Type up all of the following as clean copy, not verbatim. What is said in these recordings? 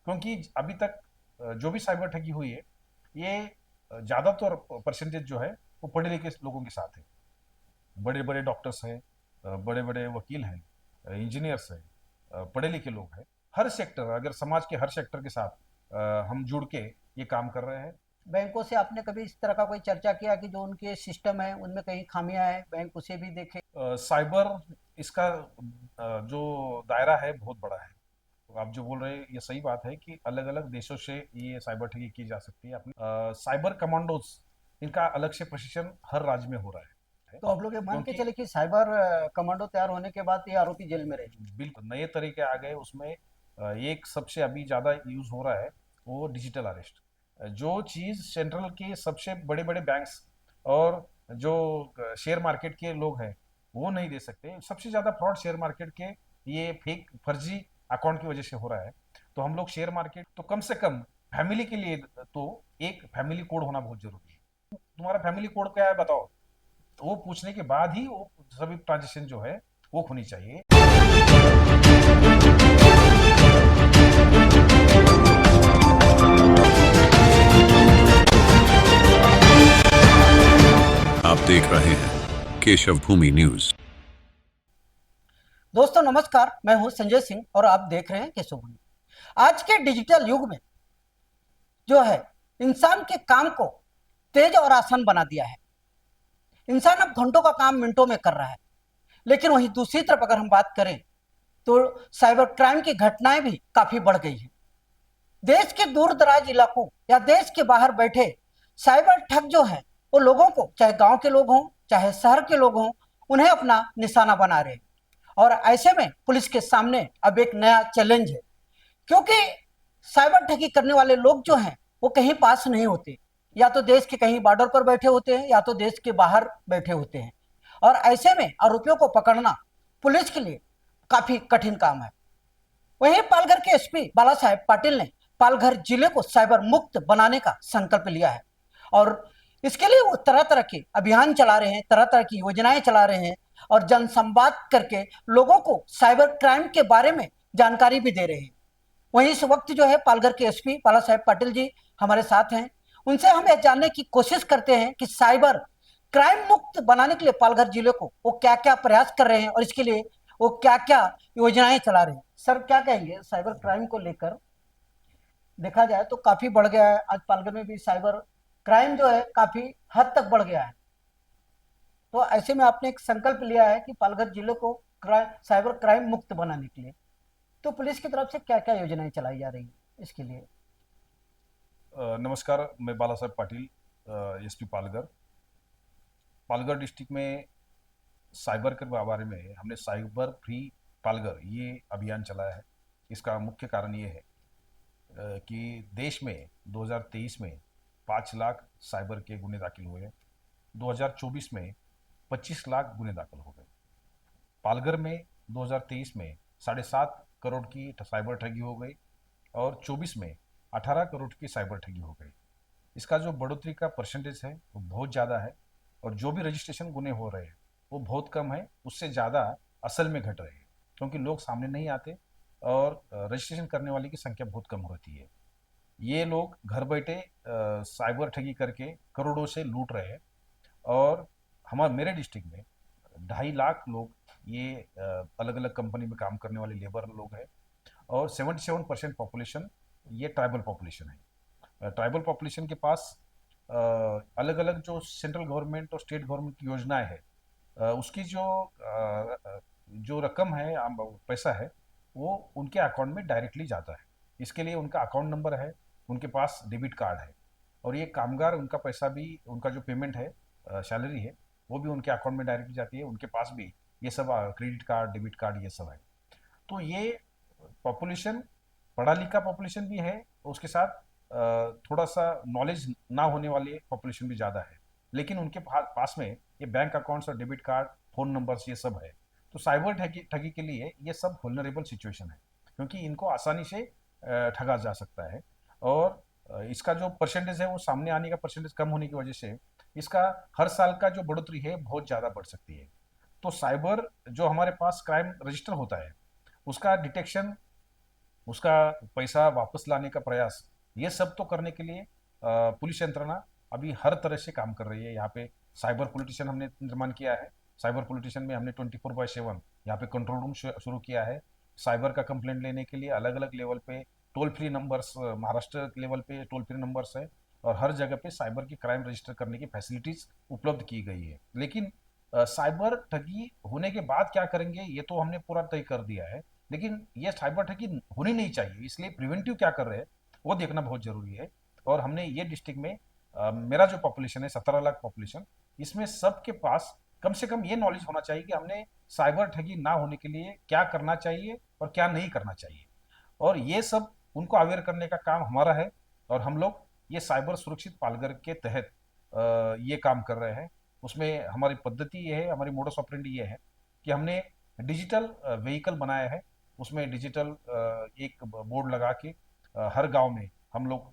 क्योंकि अभी तक जो भी साइबर ठगी हुई है, ये ज़्यादातर परसेंटेज जो है वो पढ़े लिखे लोगों के साथ है। बड़े बड़े डॉक्टर्स हैं, बड़े बड़े वकील हैं, इंजीनियर्स हैं, पढ़े लिखे लोग हैं। हर सेक्टर, अगर समाज के हर सेक्टर के साथ हम जुड़ के ये काम कर रहे हैं। बैंकों से आपने कभी इस तरह का कोई चर्चा किया कि जो उनके सिस्टम है उनमें कहीं खामियां हैं, बैंक उसे भी देखे? साइबर, इसका जो दायरा है बहुत बड़ा है। तो आप जो बोल रहे हैं ये सही बात है कि अलग अलग देशों से ये साइबर ठगी की जा सकती है। अपने साइबर कमांडोज, इनका अलग से प्रशिक्षण हर राज्य में हो रहा है, तो आप लोग ये मान के क्योंकि चले कि साइबर कमांडो तैयार होने के बाद ये आरोपी जेल में रहे? बिल्कुल नए तरीके आ गए उसमें। एक सबसे अभी ज़्यादा यूज हो रहा है वो डिजिटल अरेस्ट। जो चीज़ सेंट्रल के सबसे बड़े बड़े बैंक्स और जो शेयर मार्केट के लोग हैं वो नहीं दे सकते। सबसे ज़्यादा फ्रॉड शेयर मार्केट के ये फेक फर्जी अकाउंट की वजह से हो रहा है। तो हम लोग शेयर मार्केट तो कम से कम फैमिली के लिए तो एक फैमिली कोड होना बहुत जरूरी है। तुम्हारा फैमिली कोड क्या है बताओ, तो वो पूछने के बाद ही वो सभी ट्रांजेक्शन जो है वो होनी चाहिए। आप देख रहे हैं केशव भूमि न्यूज। दोस्तों नमस्कार, मैं हूं संजय सिंह और आप देख रहे हैं केशव भूमि। आज के डिजिटल युग में जो है इंसान के काम को तेज और आसान बना दिया है। इंसान अब घंटों का काम मिनटों में कर रहा है। लेकिन वहीं दूसरी तरफ अगर हम बात करें तो साइबर क्राइम की घटनाएं भी काफी बढ़ गई हैं। देश के दूर दराज इलाकों या देश के बाहर बैठे साइबर ठग जो है वो लोगों को, चाहे गांव के लोग हों चाहे शहर के लोग हों, उन्हें अपना निशाना बना रहे हैं। और ऐसे में पुलिस के सामने अब एक नया चैलेंज है, क्योंकि साइबर ठगी करने वाले लोग जो हैं वो कहीं पास नहीं होते। या तो देश के कहीं बॉर्डर पर बैठे होते हैं या तो देश के बाहर बैठे होते हैं। और ऐसे में आरोपियों को पकड़ना पुलिस के लिए काफी कठिन काम है। वहीं पालघर के एसपी बाला साहेब पाटिल ने पालघर जिले को साइबर मुक्त बनाने का संकल्प लिया है। और इसके लिए वो तरह तरह के अभियान चला रहे हैं, तरह तरह की योजनाएं चला रहे हैं और जनसंवाद करके लोगों को साइबर क्राइम के बारे में जानकारी भी दे रहे हैं। वहीं इस वक्त जो है पालघर के एसपी बाला साहेब पाटिल जी हमारे साथ हैं। उनसे हम यह जानने की कोशिश करते हैं कि साइबर क्राइम मुक्त बनाने के लिए पालघर जिले को वो क्या क्या प्रयास कर रहे हैं और इसके लिए वो क्या क्या योजनाएं चला रहे हैं। सर क्या कहेंगे साइबर क्राइम को लेकर? देखा जाए तो काफी बढ़ गया है, आज पालघर में भी साइबर क्राइम जो है काफी हद तक बढ़ गया है। तो ऐसे में आपने एक संकल्प लिया है कि पालघर जिले को साइबर क्राइम मुक्त बनाने के लिए, तो पुलिस की तरफ से क्या क्या योजनाएं चलाई जा रही है इसके लिए? नमस्कार, मैं बाला साहेब पाटिल, एसपी पालघर। पालघर डिस्ट्रिक्ट में साइबर के बारे में हमने साइबर फ्री पालघर ये अभियान चलाया है। इसका मुख्य कारण ये है कि देश में 2023 में 5 लाख साइबर के गुने दाखिल हुए हैं। 2024 में 25 लाख गुने दाखिल हो गए। पालघर में 2023 में 7.5 करोड़ की साइबर ठगी हो गई और 24 में 18 करोड़ की साइबर ठगी हो गई। इसका जो बढ़ोतरी का परसेंटेज है वो बहुत ज़्यादा है, और जो भी रजिस्ट्रेशन गुने हो रहे हैं वो बहुत कम है, उससे ज़्यादा असल में घट रहे हैं, क्योंकि लोग सामने नहीं आते और रजिस्ट्रेशन करने वाले की संख्या बहुत कम होती है। ये लोग घर बैठे साइबर ठगी करके करोड़ों से लूट रहे हैं। और हमारे मेरे डिस्ट्रिक्ट में 2.5 लाख लोग ये अलग अलग कंपनी में काम करने वाले लेबर लोग हैं। और 77% पॉपुलेशन ये ट्राइबल पॉपुलेशन है। ट्राइबल पॉपुलेशन के पास अलग अलग जो सेंट्रल गवर्नमेंट और स्टेट गवर्नमेंट की योजनाएं है, उसकी जो रकम है, पैसा है, वो उनके अकाउंट में डायरेक्टली जाता है। इसके लिए उनका अकाउंट नंबर है, उनके पास डेबिट कार्ड है, और ये कामगार उनका पैसा भी, उनका जो पेमेंट है, सैलरी है, वो भी उनके अकाउंट में डायरेक्टली जाती है। उनके पास भी ये सब क्रेडिट कार्ड, डेबिट कार्ड, ये सब है। तो ये पॉपुलेशन पढ़ा लिखा पॉपुलेशन भी है, उसके साथ थोड़ा सा नॉलेज ना होने वाले पॉपुलेशन भी ज़्यादा है। लेकिन उनके पास में ये बैंक अकाउंट्स और डेबिट कार्ड, फ़ोन नंबर्स, ये सब है। तो साइबर ठगी ठगी के लिए ये सब वल्नरेबल सिचुएशन है, क्योंकि इनको आसानी से ठगा जा सकता है। और इसका जो परसेंटेज है वो सामने आने का परसेंटेज कम होने की वजह से इसका हर साल का जो बढ़ोतरी है बहुत ज़्यादा बढ़ सकती है। तो साइबर जो हमारे पास क्राइम रजिस्टर होता है उसका डिटेक्शन उसका पैसा वापस लाने का प्रयास, ये सब तो करने के लिए पुलिस यंत्रणा अभी हर तरह से काम कर रही है। यहाँ पे साइबर पॉलिटिशियन हमने निर्माण किया है। साइबर पॉलिटिशियन में हमने 24/7 यहाँ पे कंट्रोल रूम शुरू किया है। साइबर का कंप्लेंट लेने के लिए अलग अलग लेवल पे toll free numbers, Maharashtra level पे टोल फ्री नंबर्स है, और हर जगह पे साइबर की क्राइम रजिस्टर करने की फैसिलिटीज उपलब्ध की गई है। लेकिन साइबर ठगी होने के बाद क्या करेंगे ये तो हमने पूरा तय कर दिया है, लेकिन ये साइबर ठगी होनी नहीं चाहिए, इसलिए प्रिवेंटिव क्या कर रहे हैं वो देखना बहुत जरूरी है। और हमने ये डिस्ट्रिक्ट में मेरा जो पॉपुलेशन है 17 लाख पॉपुलेशन, इसमें सबके पास कम से कम ये नॉलेज होना चाहिए कि हमने साइबर ठगी ना होने के लिए क्या करना चाहिए और क्या नहीं करना चाहिए, और ये सब उनको अवेयर करने का काम हमारा है। और हम लोग ये साइबर सुरक्षित पालघर के तहत ये काम कर रहे हैं। उसमें हमारी पद्धति ये है, हमारी मोडस ऑपरेंडी ये है कि हमने डिजिटल व्हीकल बनाया है। उसमें डिजिटल एक बोर्ड लगा के हर गांव में हम लोग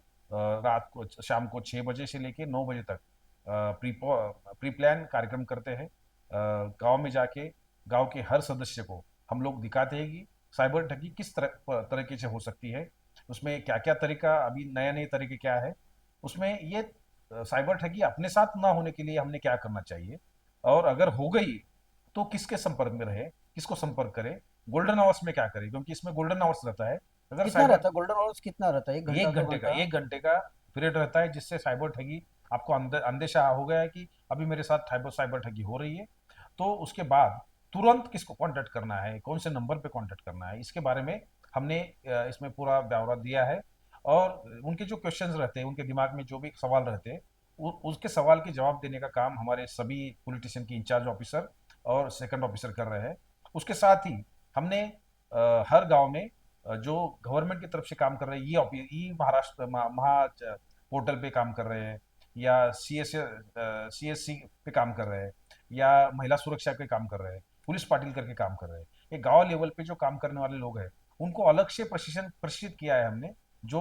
रात को शाम को 6 बजे से लेके 9 बजे तक प्री प्री प्लान कार्यक्रम करते हैं। गांव में जाके गांव के हर सदस्य को हम लोग दिखाते हैं कि साइबर ठगी किस तरीके से हो सकती है, उसमें क्या क्या तरीका, अभी नए नए तरीके क्या है, उसमें ये साइबर ठगी अपने साथ ना होने के लिए हमने क्या करना चाहिए, और अगर हो गई तो किसके संपर्क में रहे, किसको संपर्क करे, गोल्डन आवर्स में क्या करे, क्योंकि इसमें गोल्डन आवर्स रहता है। अगर कितना साइबर रहता है गोल्डन आवर्स, कितना रहता है? 1 घंटा, एक 2 घंटे का घंटा? 1 घंटे का पीरियड रहता है, जिससे साइबर ठगी आपको अंदेशा हो गया है कि अभी मेरे साथ साइबर साइबर ठगी हो रही है। तो उसके बाद तुरंत किसको कांटेक्ट करना है, कौन से नंबर पे कांटेक्ट करना है, इसके बारे में हमने इसमें पूरा ब्यौरा दिया है। और उनके जो क्वेश्चंस रहते हैं, उनके दिमाग में जो भी सवाल रहते हैं, उसके सवाल के जवाब देने का काम हमारे सभी पॉलिटिशियन के इंचार्ज ऑफिसर और सेकंड ऑफिसर कर रहे हैं। उसके साथ ही हमने हर गांव में जो गवर्नमेंट की तरफ से काम कर रहे हैं, ई महाराष्ट्र महा पोर्टल पे काम कर रहे हैं, या CSC पे काम कर रहे हैं, या महिला सुरक्षा पे काम कर रहे हैं, पुलिस पाटिल करके काम कर रहे हैं। ये गांव लेवल पे जो काम करने वाले लोग हैं, उनको अलग से प्रशिक्षित किया है हमने, जो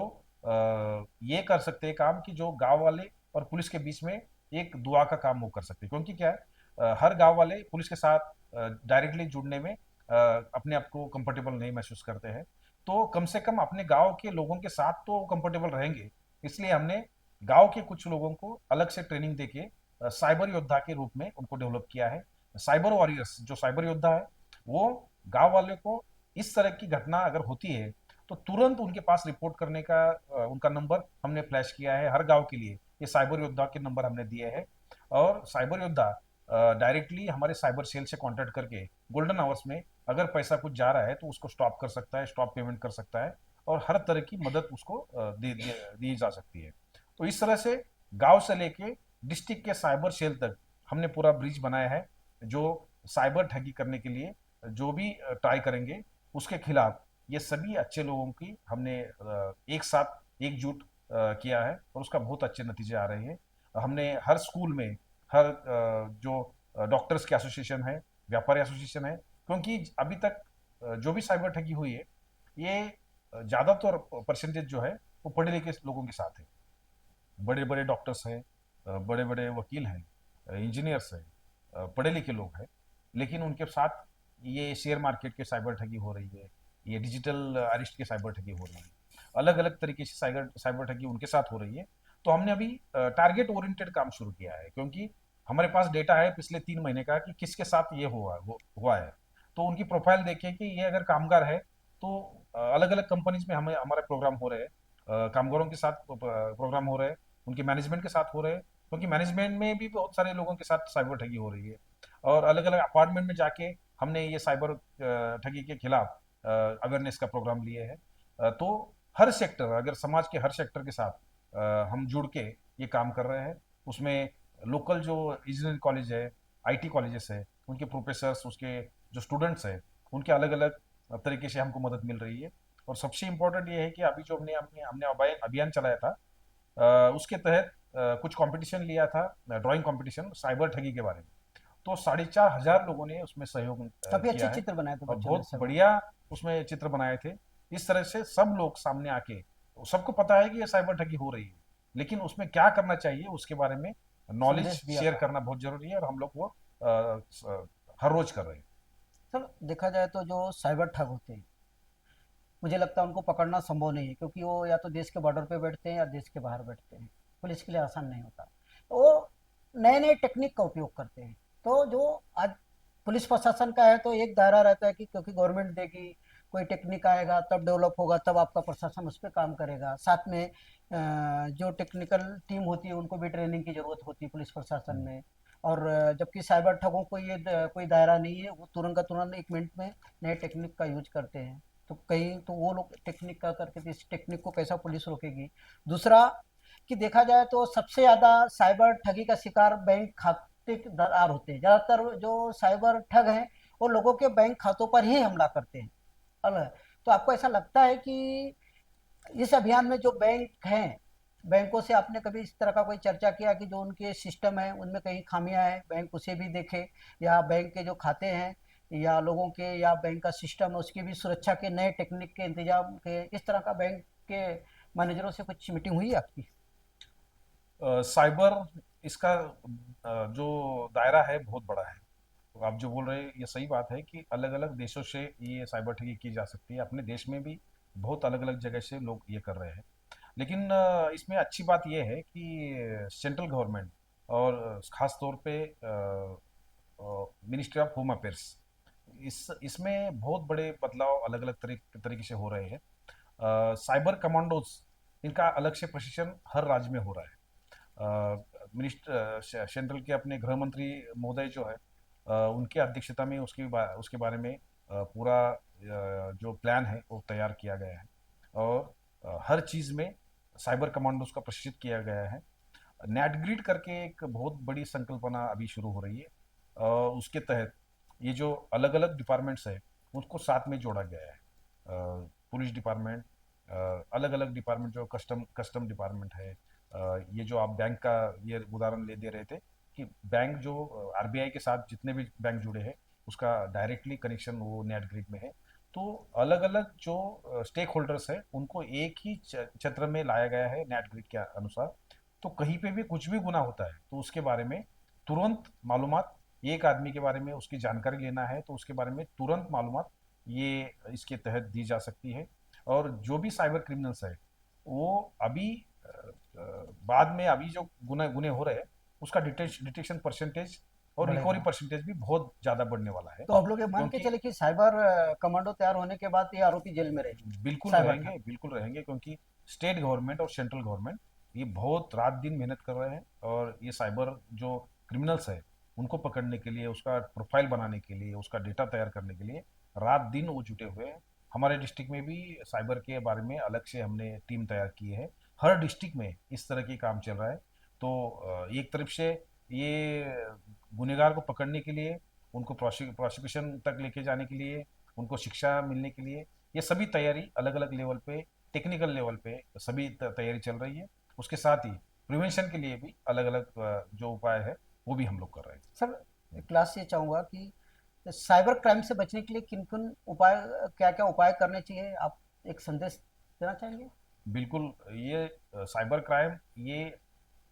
ये कर सकते हैं काम कि जो गांव वाले और पुलिस के बीच में एक दुआ का काम वो कर सकते हैं। क्योंकि क्या है, हर गांव वाले पुलिस के साथ डायरेक्टली जुड़ने में अपने आप को कंफर्टेबल नहीं महसूस करते हैं, तो कम से कम अपने गांव के लोगों के साथ तो कंफर्टेबल रहेंगे। इसलिए हमने गांव के कुछ लोगों को अलग से ट्रेनिंग देके साइबर योद्धा के रूप में उनको डेवलप किया है। साइबर वॉरियर्स, जो साइबर योद्धा है, वो गांव वाले को इस तरह की घटना अगर होती है तो तुरंत उनके पास रिपोर्ट करने का उनका नंबर हमने फ्लैश किया है हर गांव के लिए। ये साइबर योद्धा के नंबर हमने दिए हैं, और साइबर योद्धा डायरेक्टली हमारे साइबर सेल से कांटेक्ट करके गोल्डन आवर्स में अगर पैसा कुछ जा रहा है तो उसको स्टॉप कर सकता है, स्टॉप पेमेंट कर सकता है, और हर तरह की मदद उसको दी जा सकती है। तो इस तरह से गांव से लेके डिस्ट्रिक्ट के साइबर सेल तक हमने पूरा ब्रिज बनाया है, जो साइबर ठगी करने के लिए जो भी ट्राई करेंगे उसके खिलाफ ये सभी अच्छे लोगों की हमने एक साथ एकजुट किया है, और उसका बहुत अच्छे नतीजे आ रहे हैं। हमने हर स्कूल में, हर जो डॉक्टर्स के एसोसिएशन है, व्यापारी एसोसिएशन है, क्योंकि अभी तक जो भी साइबर ठगी हुई है, ये ज़्यादातर परसेंटेज जो है वो पढ़े लिखे लोगों के साथ है। बड़े बड़े डॉक्टर्स हैं, बड़े बड़े वकील हैं, इंजीनियर्स हैं, पढ़े लिखे लोग हैं, लेकिन उनके साथ ये शेयर मार्केट के साइबर ठगी हो रही है, ये डिजिटल अरेस्ट के साइबर ठगी हो रही है, अलग अलग तरीके से साइबर साइबर ठगी उनके साथ हो रही है। तो हमने अभी टारगेट ओरिएंटेड काम शुरू किया है, क्योंकि हमारे पास डेटा है पिछले 3 महीने का कि किसके साथ ये हुआ है। तो उनकी प्रोफाइल देखिए कि ये अगर कामगार है तो अलग अलग कंपनीज में हमें हमारे प्रोग्राम हो रहे हैं, कामगारों के साथ प्रोग्राम हो रहे हैं, उनके मैनेजमेंट के साथ हो रहे हैं, क्योंकि मैनेजमेंट में भी बहुत सारे लोगों के साथ साइबर ठगी हो रही है। और अलग अलग अपार्टमेंट में जाके हमने ये साइबर ठगी के खिलाफ अवेयरनेस का प्रोग्राम लिए है। तो हर सेक्टर, अगर समाज के हर सेक्टर के साथ हम जुड़ के ये काम कर रहे हैं, उसमें लोकल जो इंजीनियरिंग कॉलेज है, IT कॉलेजेस है, उनके प्रोफेसर्स, उसके जो स्टूडेंट्स हैं, उनके अलग अलग तरीके से हमको मदद मिल रही है। और सबसे इम्पोर्टेंट ये है कि अभी जो हमने हमने हमने अभियान चलाया था, उसके तहत कुछ कंपटीशन लिया था, ड्राइंग कंपटीशन साइबर ठगी के बारे में। तो 4,500 लोगों ने उसमें सहयोग काफी अच्छे किया है, चित्र बनाए थे और बच्चों ने बहुत सब। बढ़िया उसमें चित्र बनाए थे। इस तरह से सब लोग सामने आके, सबको पता है कि ये साइबर ठगी हो रही है, लेकिन उसमें क्या करना चाहिए उसके बारे में नॉलेज संदेश दिया शेयर था। करना बहुत जरूरी है, और हम लोग वो हर रोज कर रहे हैं। सर देखा जाए तो जो साइबर ठग होते हैं, मुझे लगता है उनको पकड़ना संभव नहीं है, क्योंकि वो या तो देश के बॉर्डर पे बैठते हैं या देश के बाहर बैठते हैं। पुलिस के लिए आसान नहीं होता। तो वो नए नए टेक्निक का उपयोग करते हैं। तो जो आज पुलिस प्रशासन का है, तो एक दायरा रहता है कि क्योंकि गवर्नमेंट देगी, कोई टेक्निक आएगा तब डेवलप होगा, तब आपका प्रशासन उस पर काम करेगा। साथ में जो टेक्निकल टीम होती है उनको भी ट्रेनिंग की ज़रूरत होती है पुलिस प्रशासन हम्म। में। और जबकि साइबर ठगों को ये कोई दायरा नहीं है, वो तुरंत का तुरंत 1 मिनट में नए टेक्निक का यूज करते हैं। तो कहीं तो वो लोग टेक्निक का करके, तो इस टेक्निक को कैसा पुलिस रोकेगी। दूसरा कि देखा जाए तो सबसे ज़्यादा साइबर ठगी का शिकार बैंक खातेदार होते हैं। ज़्यादातर जो साइबर ठग हैं वो लोगों के बैंक खातों पर ही हमला करते हैं। अब तो आपको ऐसा लगता है कि इस अभियान में जो बैंक हैं, बैंकों से आपने कभी इस तरह का कोई चर्चा किया कि जो उनके सिस्टम है उनमें कहीं खामियां हैं, बैंक उसे भी देखे, या बैंक के जो खाते हैं या लोगों के या बैंक का सिस्टम है उसकी भी सुरक्षा के नए टेक्निक के इंतजाम के, इस तरह का बैंक के मैनेजरों से कुछ मीटिंग हुई आपकी? साइबर इसका जो दायरा है बहुत बड़ा है। तो आप जो बोल रहे हैं ये सही बात है कि अलग अलग देशों से ये साइबर ठगी की जा सकती है। अपने देश में भी बहुत अलग अलग जगह से लोग ये कर रहे हैं। लेकिन इसमें अच्छी बात ये है कि सेंट्रल गवर्नमेंट और ख़ास तौर पे मिनिस्ट्री ऑफ होम अफेयर्स इसमें बहुत बड़े बदलाव अलग अलग तरीके से हो रहे हैं। साइबर कमांडोज इनका अलग से प्रशिक्षण हर राज्य में हो रहा है। मिनिस्टर सेंट्रल के अपने गृह मंत्री महोदय जो है उनकी अध्यक्षता में उसके बारे में पूरा जो प्लान है वो तैयार किया गया है। और हर चीज़ में साइबर कमांडोज का प्रशिक्षित किया गया है। नेटग्रिड करके एक बहुत बड़ी संकल्पना अभी शुरू हो रही है। उसके तहत ये जो अलग अलग डिपार्टमेंट्स है उसको साथ में जोड़ा गया है। पुलिस डिपार्टमेंट, अलग अलग डिपार्टमेंट जो कस्टम कस्टम डिपार्टमेंट है, ये जो आप बैंक का ये उदाहरण ले दे रहे थे कि बैंक जो आरबीआई के साथ जितने भी बैंक जुड़े हैं उसका डायरेक्टली कनेक्शन वो नेट ग्रिड में है। तो अलग अलग जो स्टेक होल्डर्स है उनको एक ही क्षेत्र में लाया गया है नेट ग्रिड के अनुसार। तो कहीं पे भी कुछ भी गुना होता है तो उसके बारे में तुरंत मालूमात, एक आदमी के बारे में उसकी जानकारी लेना है तो उसके बारे में तुरंत मालूमात ये इसके तहत दी जा सकती है। और जो भी साइबर क्रिमिनल्स है वो अभी बाद में अभी जो गुना गुने हो रहे हैं उसका डिटेक्शन परसेंटेज और रिकवरी बढ़ेगा। परसेंटेज भी बहुत ज़्यादा बढ़ने वाला है। तो आप लोग ये मान के क्योंकि चले कि साइबर कमांडो तैयार होने के बाद ये आरोपी जेल में रहेंगे, बिल्कुल साइबर ठग। रहेंगे, बिल्कुल रहेंगे, क्योंकि स्टेट गवर्नमेंट और सेंट्रल गवर्नमेंट ये बहुत रात दिन मेहनत कर रहे हैं। और ये साइबर जो क्रिमिनल्स है उनको पकड़ने के लिए, उसका प्रोफाइल बनाने के लिए, उसका डेटा तैयार करने के लिए रात दिन वो जुटे हुए हैं। हमारे डिस्ट्रिक्ट में भी साइबर के बारे में अलग से हमने टीम तैयार की है। हर डिस्ट्रिक्ट में इस तरह की काम चल रहा है। तो एक तरफ से ये गुनहगार को पकड़ने के लिए, उनको प्रोसिक्यूशन तक लेके जाने के लिए, उनको शिक्षा मिलने के लिए, ये सभी तैयारी अलग अलग लेवल पे, टेक्निकल लेवल पे सभी तैयारी चल रही है। उसके साथ ही प्रिवेंशन के लिए भी अलग अलग जो उपाय है वो भी हम लोग कर रहे हैं। सर, क्लास ये चाहूँगा कि साइबर क्राइम से बचने के लिए किन किन उपाय, क्या क्या उपाय करने चाहिए, आप एक संदेश देना चाहेंगे? बिल्कुल। ये साइबर क्राइम ये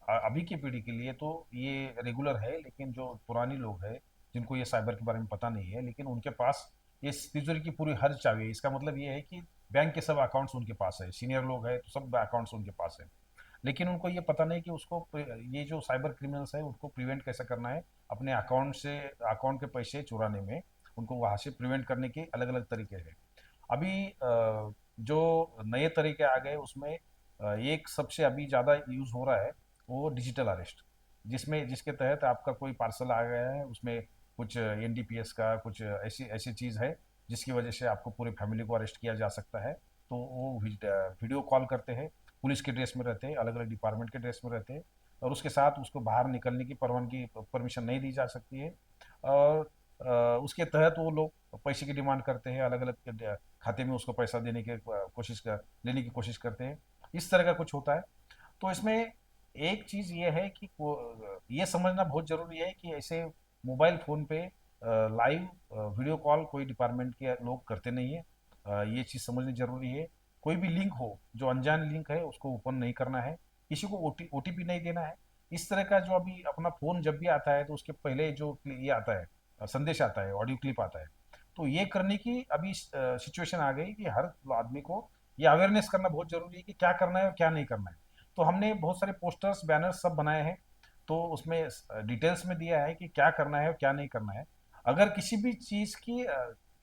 अभी की पीढ़ी के लिए तो ये रेगुलर है, लेकिन जो पुरानी लोग हैं जिनको ये साइबर के बारे में पता नहीं है लेकिन उनके पास ये तिजोरी की पूरी हर चाबी है। इसका मतलब ये है कि बैंक के सब अकाउंट्स उनके पास है, सीनियर लोग हैं तो सब अकाउंट्स उनके पास है। लेकिन उनको ये पता नहीं कि उसको ये जो साइबर क्रिमिनल्स है उनको प्रिवेंट कैसे करना है। अपने अकाउंट के पैसे चुराने में उनको वहाँ से प्रिवेंट करने के अलग अलग तरीके हैं। अभी जो नए तरीके आ गए उसमें एक सबसे अभी ज़्यादा यूज़ हो रहा है वो डिजिटल अरेस्ट, जिसके तहत आपका कोई पार्सल आ गया है, उसमें कुछ एनडीपीएस का कुछ ऐसी ऐसी चीज़ है जिसकी वजह से आपको पूरी फैमिली को अरेस्ट किया जा सकता है। तो वो वीडियो कॉल करते हैं, पुलिस के ड्रेस में रहते हैं, अलग अलग डिपार्टमेंट के ड्रेस में रहते हैं, और उसके साथ उसको बाहर निकलने की परवानगी परमिशन नहीं दी जा सकती है। और उसके तहत वो लोग पैसे की डिमांड करते हैं, अलग अलग खाते में उसको पैसा देने की लेने की कोशिश करते हैं। इस तरह का कुछ होता है। तो इसमें एक चीज़ ये है कि ये समझना बहुत ज़रूरी है कि ऐसे मोबाइल फ़ोन पे लाइव वीडियो कॉल कोई डिपार्टमेंट के लोग करते नहीं है। ये चीज़ समझनी ज़रूरी है। कोई भी लिंक हो जो अनजान लिंक है उसको ओपन नहीं करना है, किसी को ओटीपी नहीं देना है। इस तरह का जो अभी अपना फ़ोन जब भी आता है तो उसके पहले जो ये आता है, संदेश आता है, ऑडियो क्लिप आता है, तो ये करने की अभी सिचुएशन आ गई कि हर आदमी को ये अवेयरनेस करना बहुत जरूरी है कि क्या करना है और क्या नहीं करना है। तो हमने बहुत सारे पोस्टर्स बैनर्स सब बनाए हैं, तो उसमें डिटेल्स में दिया है कि क्या करना है और क्या नहीं करना है। अगर किसी भी चीज की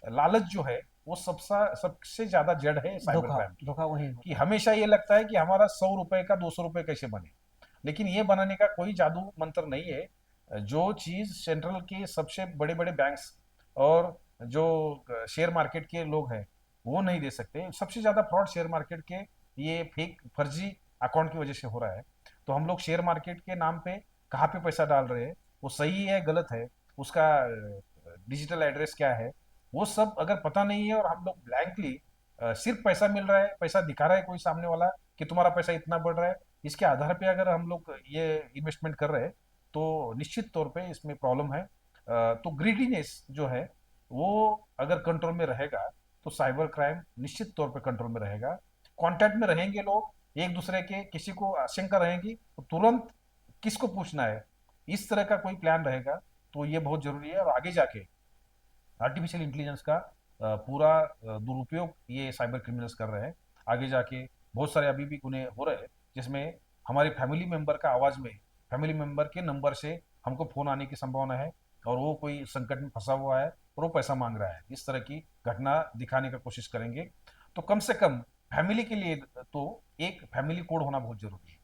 लालच जो है वो सबसे ज्यादा जड़ है साइबर धोखा क्राइम की। धोखा वही कि होता हमेशा ये लगता है कि हमारा 100 रुपए का 200 रुपए कैसे बने, लेकिन ये बनाने का कोई जादू मंत्र नहीं है। जो चीज सेंट्रल के सबसे बड़े बड़े बैंक्स और जो शेयर मार्केट के लोग हैं वो नहीं दे सकते। सबसे ज्यादा फ्रॉड शेयर मार्केट के ये फेक फर्जी अकाउंट की वजह से हो रहा है। तो हम लोग शेयर मार्केट के नाम पे कहाँ पे पैसा डाल रहे हैं, वो सही है गलत है, उसका डिजिटल एड्रेस क्या है, वो सब अगर पता नहीं है और हम लोग ब्लैंकली सिर्फ पैसा मिल रहा है, पैसा दिखा रहा है कोई सामने वाला कि तुम्हारा पैसा इतना बढ़ रहा है, इसके आधार पे अगर हम लोग ये इन्वेस्टमेंट कर रहे हैं तो निश्चित तौर पे इसमें प्रॉब्लम है। तो ग्रीडीनेस जो है वो अगर कंट्रोल में रहेगा तो साइबर क्राइम निश्चित तौर पे कंट्रोल में रहेगा। कांटेक्ट में रहेंगे लोग एक दूसरे के, किसी को आशंका रहेगी तो तुरंत किसको पूछना है, इस तरह का कोई प्लान रहेगा तो ये बहुत जरूरी है। और आगे जाके आर्टिफिशियल इंटेलिजेंस का पूरा दुरुपयोग ये साइबर क्रिमिनल्स कर रहे हैं। आगे जाके बहुत सारे अभी भी गुने हो रहे हैं जिसमें हमारे फैमिली मेंबर का आवाज में, फैमिली मेंबर के नंबर से हमको फोन आने की संभावना है और वो कोई संकट में फंसा हुआ है और वो पैसा मांग रहा है, इस तरह की घटना दिखाने का कोशिश करेंगे। तो कम से कम फैमिली के लिए तो एक फैमिली कोड होना बहुत जरूरी है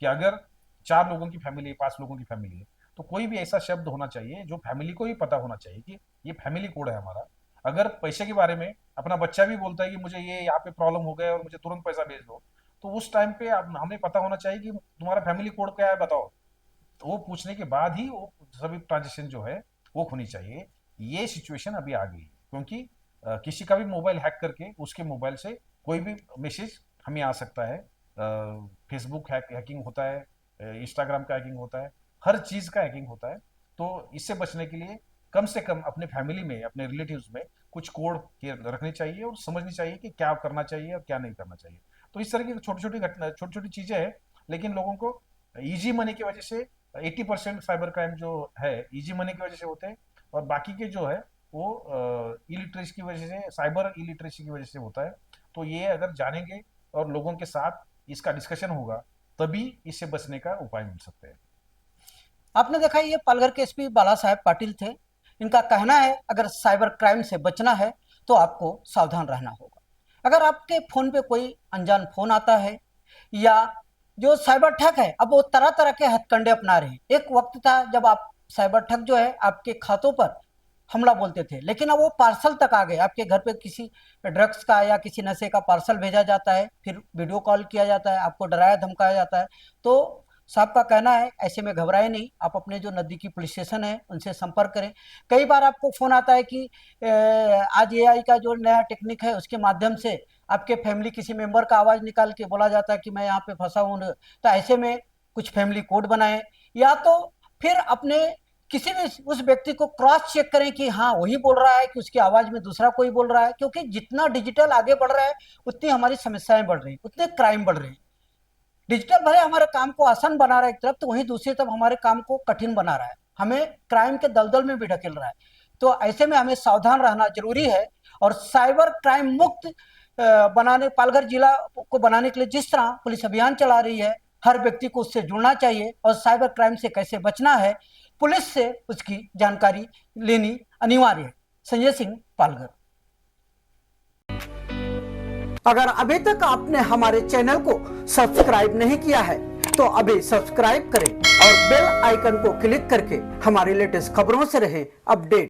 कि अगर 4 लोगों की फैमिली है, 5 लोगों की फैमिली है, तो कोई भी ऐसा शब्द होना चाहिए जो फैमिली को ही पता होना चाहिए कि ये फैमिली कोड है हमारा। अगर पैसे के बारे में अपना बच्चा भी बोलता है कि मुझे ये यहाँ पे प्रॉब्लम हो गया और मुझे तुरंत पैसा भेज दो, तो उस टाइम पे हमें पता होना चाहिए कि तुम्हारा फैमिली कोड क्या है बताओ। तो वो पूछने के बाद ही वो सभी ट्रांजेक्शन जो है वो होनी चाहिए। ये सिचुएशन अभी आ गई है क्योंकि किसी का भी मोबाइल हैक करके उसके मोबाइल से कोई भी मैसेज हमें आ सकता है। फेसबुक हैकिंग होता है, इंस्टाग्राम का हैकिंग होता है, हर चीज का हैकिंग होता है। तो इससे बचने के लिए कम से कम अपने फैमिली में, अपने रिलेटिव्स में कुछ कोड रखने चाहिए और समझनी चाहिए कि क्या करना चाहिए और क्या नहीं करना चाहिए। तो इस तरह की छोटी छोटी घटना, छोटी छोटी चीजें हैं, लेकिन लोगों को इजी मनी की वजह से 80% साइबर क्राइम जो है इजी मनी की वजह से होते हैं और बाकी के जो है वो इलिटरेसी की वजह से, साइबर इलिटरेसी की वजह से होता है। तो ये अगर जानेंगे और लोगों के साथ इसका डिस्कशन होगा तभी इससे बचने का उपाय मिल सकते हैं। आपने देखा ये पालघर के एसपी बाला साहेब पाटिल थे। इनका कहना है अगर साइबर क्राइम से बचना है तो आपको सावधान रहना होगा। अगर आपके फोन पे कोई अनजान फोन आता है या जो साइबर ठग है, अब वो तरह तरह के हथकंडे अपना रहे हैं। एक वक्त था जब आप साइबर ठग जो है आपके खातों पर हमला बोलते थे, लेकिन अब वो पार्सल तक आ गए। आपके घर पे किसी ड्रग्स का या किसी नशे का पार्सल भेजा जाता है, फिर वीडियो कॉल किया जाता है, आपको डराया धमकाया जाता है। तो साहब का कहना है ऐसे में घबराए नहीं, आप अपने जो नज़दीकी पुलिस स्टेशन है उनसे संपर्क करें। कई बार आपको फ़ोन आता है कि आज एआई का जो नया टेक्निक है उसके माध्यम से आपके फैमिली किसी मेंबर का आवाज़ निकाल के बोला जाता है कि मैं यहाँ पे फंसा हूँ। तो ऐसे में कुछ फैमिली कोड बनाएं या तो फिर अपने किसी भी उस व्यक्ति को क्रॉस चेक करें कि हाँ वही बोल रहा है कि उसकी आवाज़ में दूसरा कोई बोल रहा है। क्योंकि जितना डिजिटल आगे बढ़ रहा है उतनी हमारी समस्याएं बढ़ रही हैं, उतने क्राइम बढ़ रहे हैं। डिजिटल भले हमारे काम को आसान बना रहा है एक तरफ, तो वहीं दूसरी तरफ हमारे काम को कठिन बना रहा है, हमें क्राइम के दलदल में भी ढकेल रहा है। तो ऐसे में हमें सावधान रहना जरूरी है। और साइबर क्राइम मुक्त बनाने, पालघर जिला को बनाने के लिए जिस तरह पुलिस अभियान चला रही है, हर व्यक्ति को उससे जुड़ना चाहिए और साइबर क्राइम से कैसे बचना है पुलिस से उसकी जानकारी लेनी अनिवार्य है। संजय सिंह, पालघर। अगर अभी तक आपने हमारे चैनल को सब्सक्राइब नहीं किया है तो अभी सब्सक्राइब करें और बेल आइकन को क्लिक करके हमारी लेटेस्ट खबरों से रहे अपडेट।